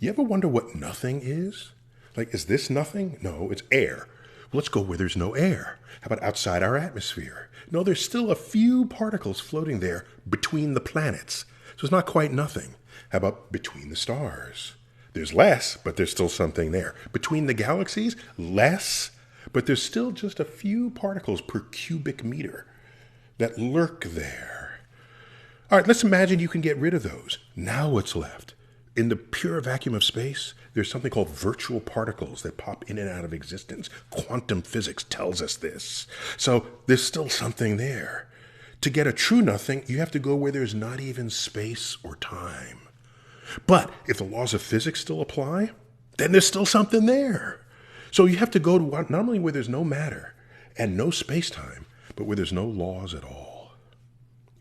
You ever wonder what nothing is? Like, is this nothing? No, it's air. Well, let's go where there's no air. How about outside our atmosphere? No, there's still a few particles floating there between the planets. So it's not quite nothing. How about between the stars? There's less, but there's still something there. Between the galaxies, less, but there's still just a few particles per cubic meter that lurk there. All right, let's imagine you can get rid of those. Now what's left? In the pure vacuum of space, there's something called virtual particles that pop in and out of existence. Quantum physics tells us this. So there's still something there. To get a true nothing, you have to go where there's not even space or time. But if the laws of physics still apply, then there's still something there. So you have to go to not only where there's no matter and no space-time, but where there's no laws at all.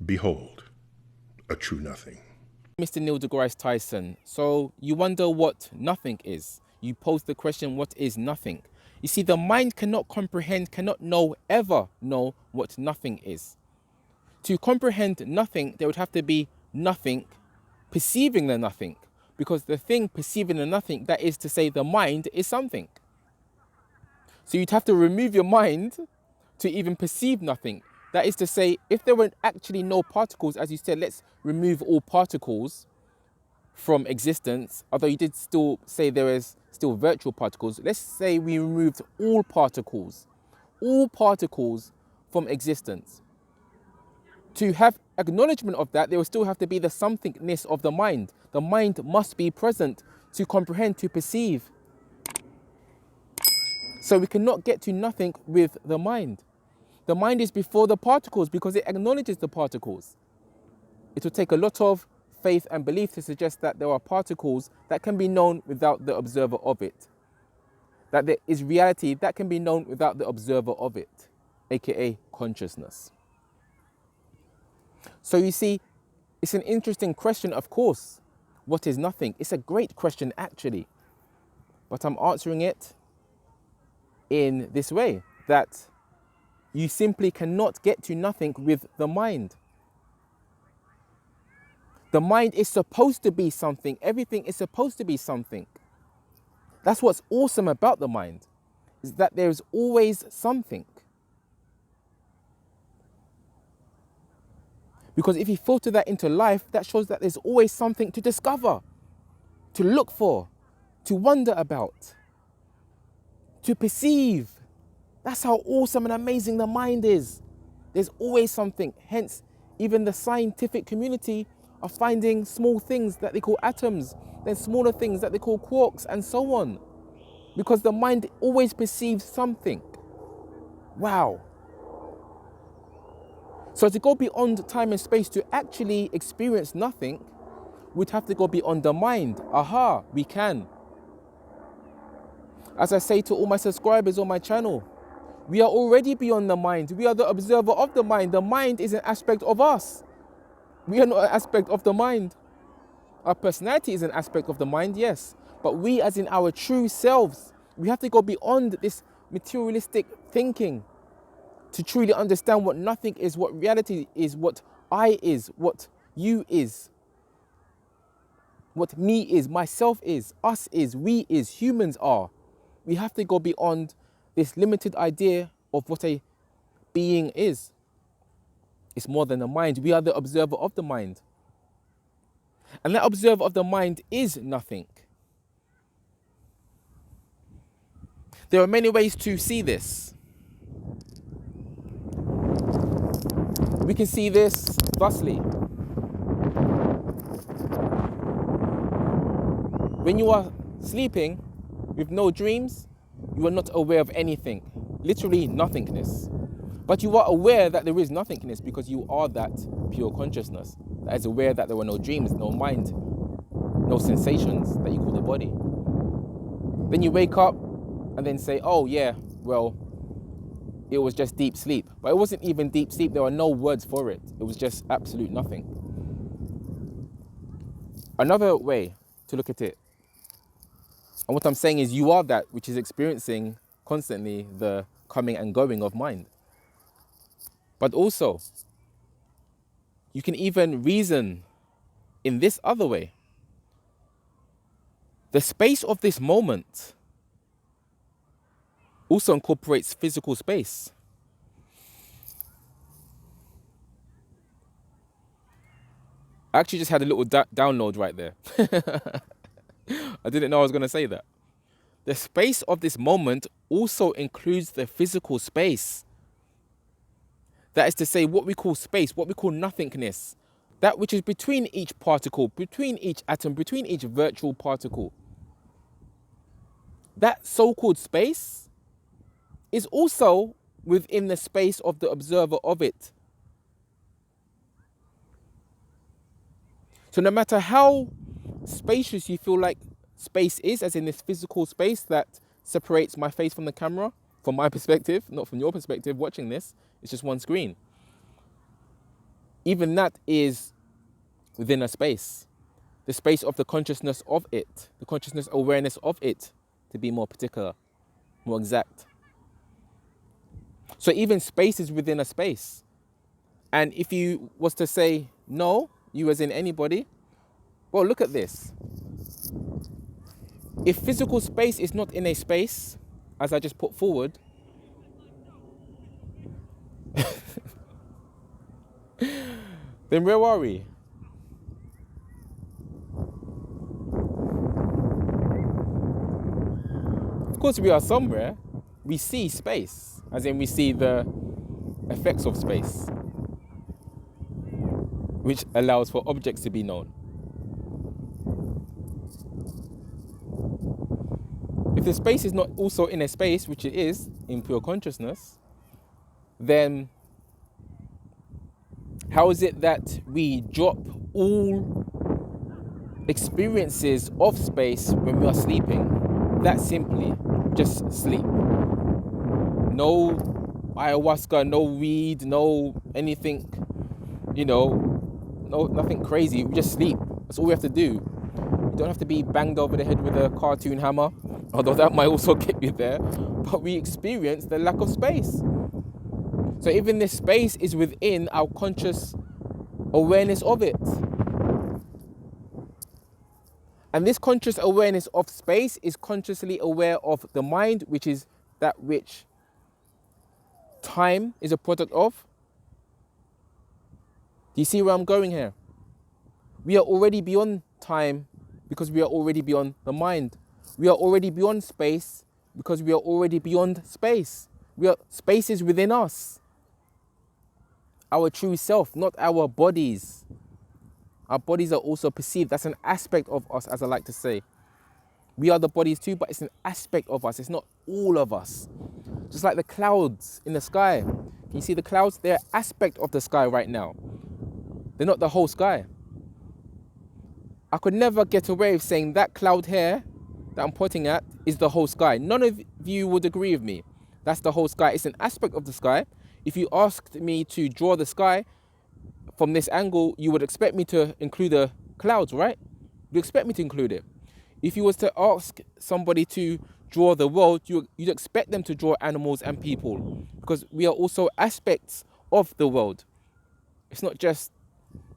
Behold, a true nothing. Mr. Niel Degrasse Tyson, so you wonder what nothing is. You pose the question, what is nothing? You see, the mind cannot comprehend, cannot know, ever know what nothing is. To comprehend nothing, there would have to be nothing perceiving the nothing, because the thing perceiving the nothing, that is to say the mind, is something. So you'd have to remove your mind to even perceive nothing. That is to say, if there were actually no particles, as you said, let's remove all particles from existence, although you did still say there is still virtual particles. Let's say we removed all particles from existence. To have acknowledgement of that, there will still have to be the somethingness of the mind. The mind must be present to comprehend, to perceive. So we cannot get to nothing with the mind. The mind is before the particles because it acknowledges the particles. It will take a lot of faith and belief to suggest that there are particles that can be known without the observer of it. That there is reality that can be known without the observer of it, aka consciousness. So you see, it's an interesting question, of course. What is nothing? It's a great question, actually. But I'm answering it in this way, that you simply cannot get to nothing with the mind. The mind is supposed to be something. Everything is supposed to be something. That's what's awesome about the mind, is that there is always something. Because if you filter that into life, that shows that there's always something to discover, to look for, to wonder about, to perceive. That's how awesome and amazing the mind is. There's always something. Hence, even the scientific community are finding small things that they call atoms, then smaller things that they call quarks, and so on. Because the mind always perceives something. Wow. So to go beyond time and space to actually experience nothing, we'd have to go beyond the mind. Aha, we can. As I say to all my subscribers on my channel, we are already beyond the mind. We are the observer of the mind. The mind is an aspect of us. We are not an aspect of the mind. Our personality is an aspect of the mind, yes. But we, as in our true selves, we have to go beyond this materialistic thinking to truly understand what nothing is, what reality is, what I is, what you is, what me is, myself is, us is, we is, humans are. We have to go beyond this limited idea of what a being is. It's more than the mind. We are the observer of the mind. And that observer of the mind is nothing. There are many ways to see this. We can see this thusly. When you are sleeping with no dreams, you are not aware of anything, literally nothingness. But you are aware that there is nothingness because you are that pure consciousness that is aware that there were no dreams, no mind, no sensations that you call the body. Then you wake up and then say, oh yeah, well, it was just deep sleep. But it wasn't even deep sleep. There were no words for it. It was just absolute nothing. Another way to look at it, and what I'm saying is you are that which is experiencing constantly the coming and going of mind. But also, you can even reason in this other way. The space of this moment also incorporates physical space. I actually just had a little download right there. I didn't know I was going to say that. The space of this moment also includes the physical space. That is to say, what we call space, what we call nothingness, that which is between each particle, between each atom, between each virtual particle. That so-called space is also within the space of the observer of it. So no matter how spacious you feel like space is, as in this physical space that separates my face from the camera, from my perspective, not from your perspective watching this, it's just one screen. Even that is within a space. The space of the consciousness of it, the consciousness awareness of it, to be more particular, more exact. So even space is within a space. And if you was to say no, you as in anybody, well, look at this. If physical space is not in a space, as I just put forward, then where are we? Of course we are somewhere. We see space, as in we see the effects of space, which allows for objects to be known. If the space is not also in a space, which it is in pure consciousness, then how is it that we drop all experiences of space when we are sleeping? That simply, just sleep. No ayahuasca, no weed, no anything, no nothing crazy. We just sleep. That's all we have to do. You don't have to be banged over the head with a cartoon hammer, although that might also get you there. But we experience the lack of space. So even this space is within our conscious awareness of it. And this conscious awareness of space is consciously aware of the mind, which is that which time is a product of. Do you see where I'm going here? We are already beyond time because we are already beyond the mind. We are already beyond space because we are already beyond space. Space is within us. Our true self, not our bodies. Our bodies are also perceived. That's an aspect of us, as I like to say. We are the bodies too, but it's an aspect of us. It's not all of us. Just like the clouds in the sky. Can you see the clouds? They're an aspect of the sky right now. They're not the whole sky. I could never get away with saying that cloud here that I'm pointing at is the whole sky. None of you would agree with me. That's the whole sky. It's an aspect of the sky. If you asked me to draw the sky from this angle, you would expect me to include the clouds, right? You expect me to include it. If you was to ask somebody to draw the world, you'd expect them to draw animals and people, because we are also aspects of the world. It's not just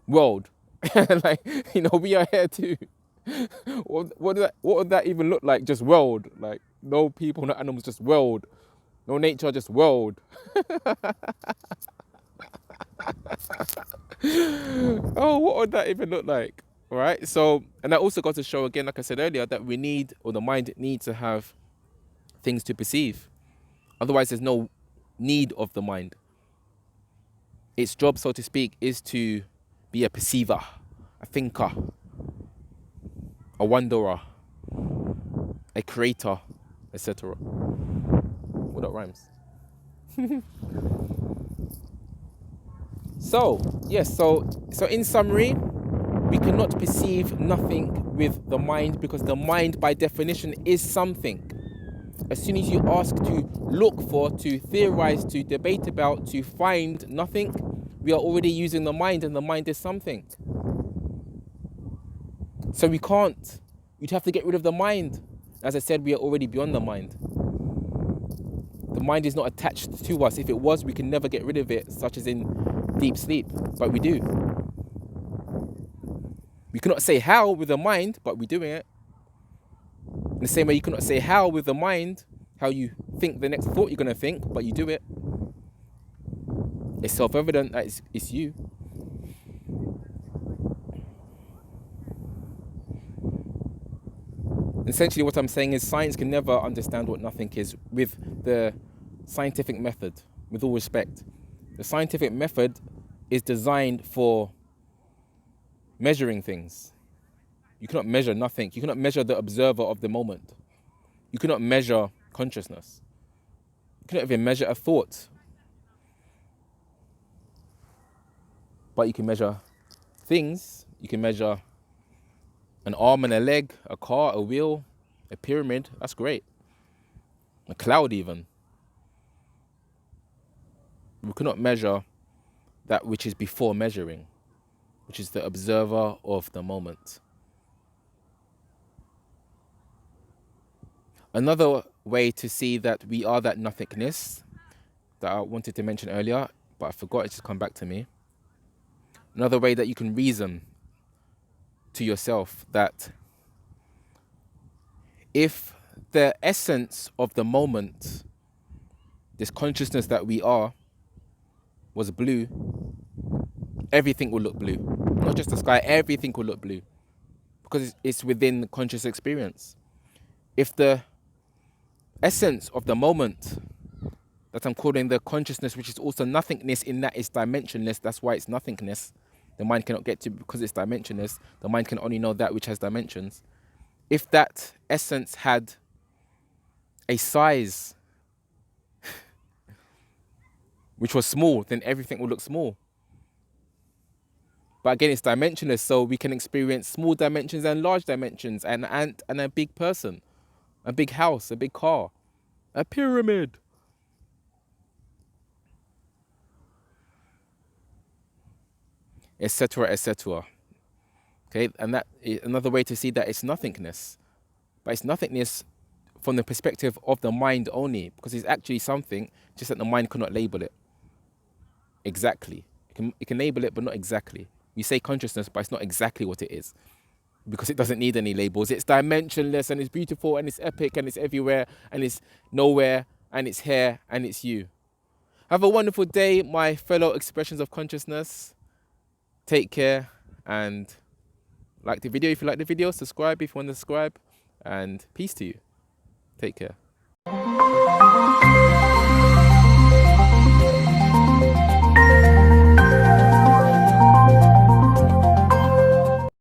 world. We are here too. What would that even look like? Just world. Like no people, no animals, just world. No nature, just world. Oh, what would that even look like? All right. So, and that also got to show again, like I said earlier, that we need, or the mind needs to have things to perceive. Otherwise, there's no need of the mind. Its job, so to speak, is to be a perceiver, a thinker, a wanderer, a creator, etc. Well, that rhymes. So in summary, we cannot perceive nothing with the mind because the mind by definition is something. As soon as you ask to look for, to theorize, to debate about, to find nothing, we are already using the mind, and the mind is something. So you'd have to get rid of the mind. As I said, we are already beyond the mind. The mind is not attached to us. If it was, we can never get rid of it, such as in deep sleep, but we do. We cannot say how with the mind, but we're doing it. In the same way you cannot say how with the mind, how you think the next thought you're going to think, but you do it. It's self-evident that it's you. Essentially what I'm saying is science can never understand what nothing is with the scientific method, with all respect. The scientific method is designed for measuring things. You cannot measure nothing. You cannot measure the observer of the moment. You cannot measure consciousness. You cannot even measure a thought. But you can measure things. You can measure an arm and a leg, a car, a wheel, a pyramid. That's great. A cloud even. We cannot measure that which is before measuring, which is the observer of the moment. Another way to see that we are that nothingness that I wanted to mention earlier, but I forgot, it just come back to me. Another way that you can reason to yourself that if the essence of the moment, this consciousness that we are, was blue, everything will look blue. Not just the sky, everything will look blue. Because it's within the conscious experience. If the essence of the moment that I'm calling the consciousness, which is also nothingness in that it's dimensionless, that's why it's nothingness, the mind cannot get to because it's dimensionless, the mind can only know that which has dimensions. If that essence had a size which was small, then everything will look small. But again, it's dimensionless, so we can experience small dimensions and large dimensions, an ant and a big person, a big house, a big car, a pyramid. Etc., etc. Okay, and that is another way to see that it's nothingness. But it's nothingness from the perspective of the mind only, because it's actually something, just that the mind cannot label it exactly. It can label it, but not exactly. We say consciousness, but it's not exactly what it is, because it doesn't need any labels. It's dimensionless, and it's beautiful, and it's epic, and it's everywhere, and it's nowhere, and it's here, and it's you. Have a wonderful day, my fellow expressions of consciousness. Take care, and like the video if you like the video, subscribe if you want to subscribe, and peace to you. Take care.